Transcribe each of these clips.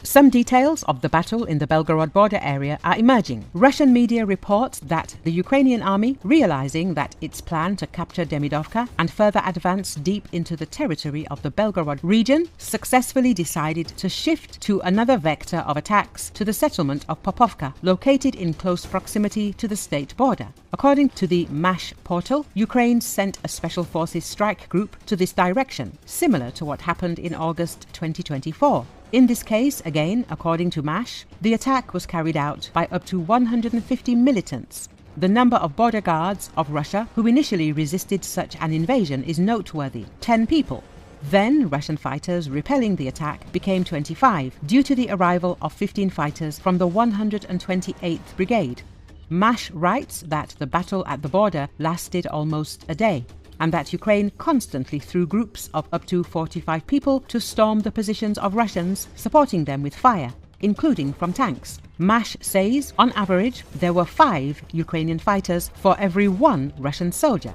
Some details of the battle in the Belgorod border area are emerging. Russian media reports that the Ukrainian army, realizing that its plan to capture Demidovka and further advance deep into the territory of the Belgorod region, successfully decided to shift to another vector of attacks to the settlement of Popovka, located in close proximity to the state border. According to the MASH portal, Ukraine sent a Special Forces strike group to this direction, similar to what happened in August 2024. In this case, again, according to MASH, the attack was carried out by up to 150 militants. The number of border guards of Russia who initially resisted such an invasion is noteworthy, 10 people. Then Russian fighters repelling the attack became 25 due to the arrival of 15 fighters from the 128th Brigade. MASH writes that the battle at the border lasted almost a day, and that Ukraine constantly threw groups of up to 45 people to storm the positions of Russians, supporting them with fire, including from tanks. MASH says, on average, there were 5 Ukrainian fighters for every 1 Russian soldier.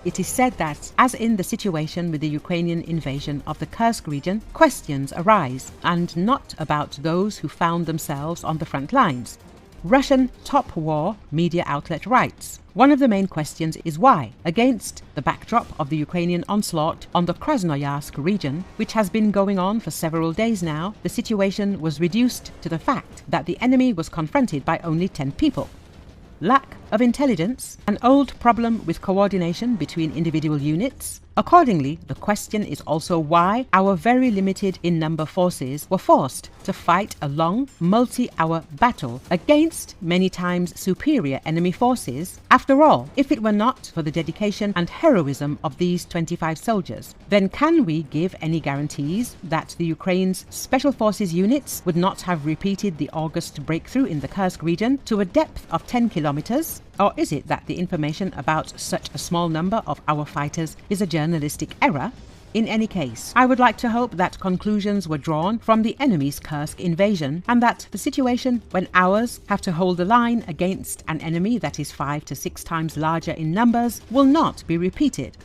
It is said that, as in the situation with the Ukrainian invasion of the Kursk region, questions arise, and not about those who found themselves on the front lines. Russian top war media outlet writes, one of the main questions is why, against the backdrop of the Ukrainian onslaught on the Krasnoyarsk region, which has been going on for several days now, the situation was reduced to the fact that the enemy was confronted by only 10 people. Lack of intelligence, an old problem with coordination between individual units. Accordingly, the question is also why our very limited in number forces were forced to fight a long, multi-hour battle against many times superior enemy forces. After all, if it were not for the dedication and heroism of these 25 soldiers, then can we give any guarantees that the Ukraine's Special Forces units would not have repeated the August breakthrough in the Kursk region to a depth of 10 kilometers? Or is it that the information about such a small number of our fighters is a journalistic error? In any case, I would like to hope that conclusions were drawn from the enemy's Kursk invasion, and that the situation when ours have to hold the line against an enemy that is 5 to 6 times larger in numbers will not be repeated.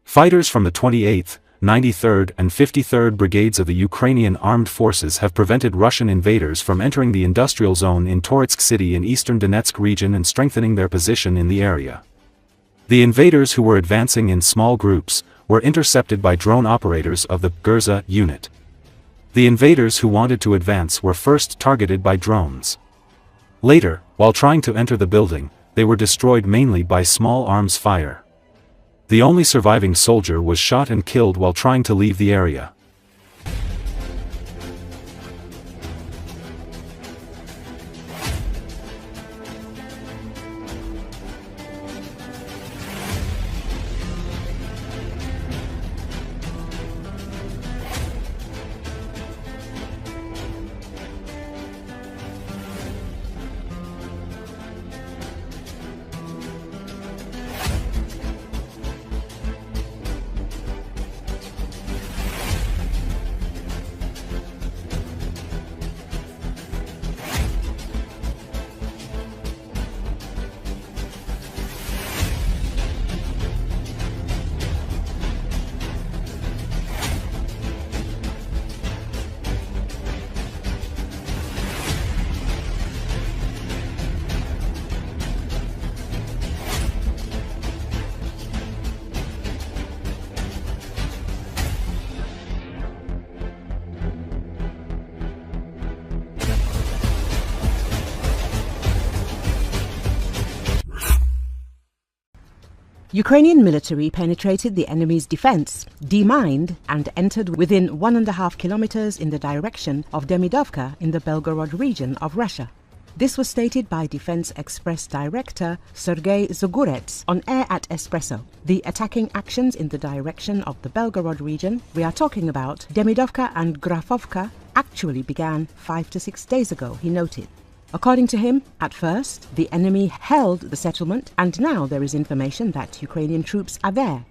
Fighters from the 28th, 93rd and 53rd Brigades of the Ukrainian Armed Forces have prevented Russian invaders from entering the industrial zone in Toretsk city in eastern Donetsk region and strengthening their position in the area. The invaders, who were advancing in small groups, were intercepted by drone operators of the Gurza unit. The invaders who wanted to advance were first targeted by drones. Later, while trying to enter the building, they were destroyed mainly by small arms fire. The only surviving soldier was shot and killed while trying to leave the area. Ukrainian military penetrated the enemy's defense, demined, and entered within 1.5 kilometers in the direction of Demidovka in the Belgorod region of Russia. This was stated by Defense Express Director Sergei Zugurets on air at Espresso. The attacking actions in the direction of the Belgorod region, we are talking about Demidovka and Grafovka, actually began 5 to 6 days ago, he noted. According to him, at first, the enemy held the settlement, and now there is information that Ukrainian troops are there.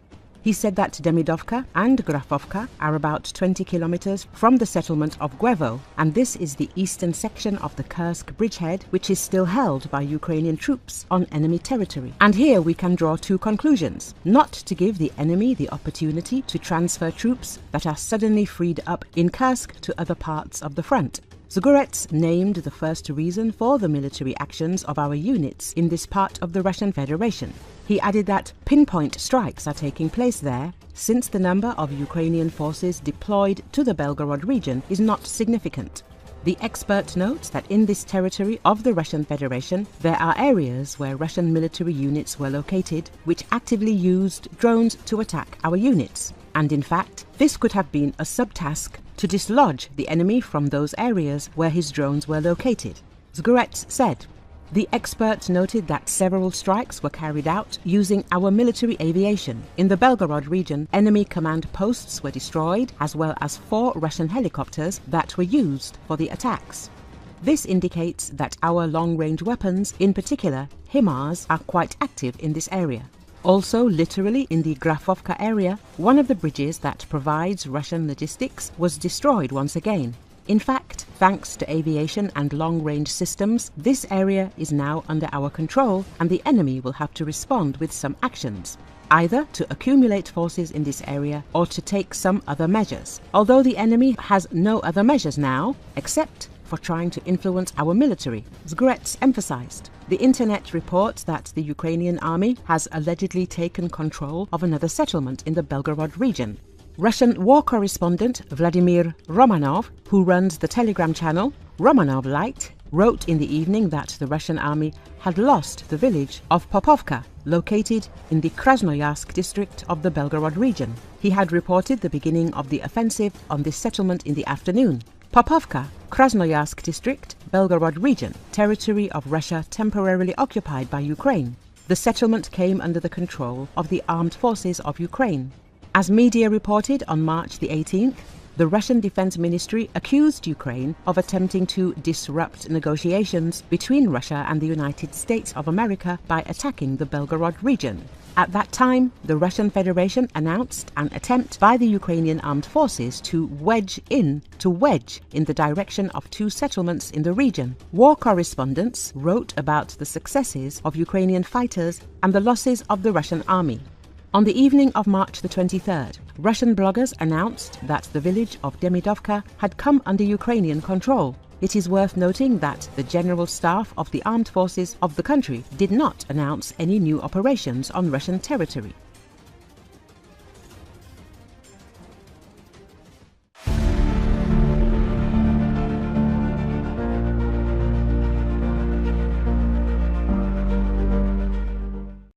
He said that Demidovka and Grafovka are about 20 kilometers from the settlement of Gwevo, and this is the eastern section of the Kursk bridgehead, which is still held by Ukrainian troops on enemy territory. And here we can draw two conclusions: not to give the enemy the opportunity to transfer troops that are suddenly freed up in Kursk to other parts of the front. Zgurets named the first reason for the military actions of our units in this part of the Russian Federation. He added that pinpoint strikes are taking place there, since the number of Ukrainian forces deployed to the Belgorod region is not significant. The expert notes that in this territory of the Russian Federation, there are areas where Russian military units were located, which actively used drones to attack our units. And in fact, this could have been a subtask to dislodge the enemy from those areas where his drones were located. Zgurets said. The expert noted that several strikes were carried out using our military aviation. In the Belgorod region, enemy command posts were destroyed, as well as 4 Russian helicopters that were used for the attacks. This indicates that our long-range weapons, in particular HIMARS, are quite active in this area. Also, literally in the Grafovka area, one of the bridges that provides Russian logistics was destroyed once again. In fact, thanks to aviation and long-range systems, this area is now under our control, and the enemy will have to respond with some actions, either to accumulate forces in this area or to take some other measures. Although the enemy has no other measures now, except for trying to influence our military, Zgurets emphasized. The internet reports that the Ukrainian army has allegedly taken control of another settlement in the Belgorod region. Russian war correspondent Vladimir Romanov, who runs the Telegram channel Romanov Light, wrote in the evening that the Russian army had lost the village of Popovka, located in the Krasnoyarsk district of the Belgorod region. He had reported the beginning of the offensive on this settlement in the afternoon. Popovka, Krasnoyarsk district, Belgorod region, territory of Russia temporarily occupied by Ukraine. The settlement came under the control of the armed forces of Ukraine. As media reported on March the 18th, the Russian Defense Ministry accused Ukraine of attempting to disrupt negotiations between Russia and the United States of America by attacking the Belgorod region. At that time, the Russian Federation announced an attempt by the Ukrainian armed forces to wedge in the direction of 2 settlements in the region. War correspondents wrote about the successes of Ukrainian fighters and the losses of the Russian army. On the evening of March the 23rd, Russian bloggers announced that the village of Demidovka had come under Ukrainian control. It is worth noting that the General Staff of the Armed Forces of the country did not announce any new operations on Russian territory.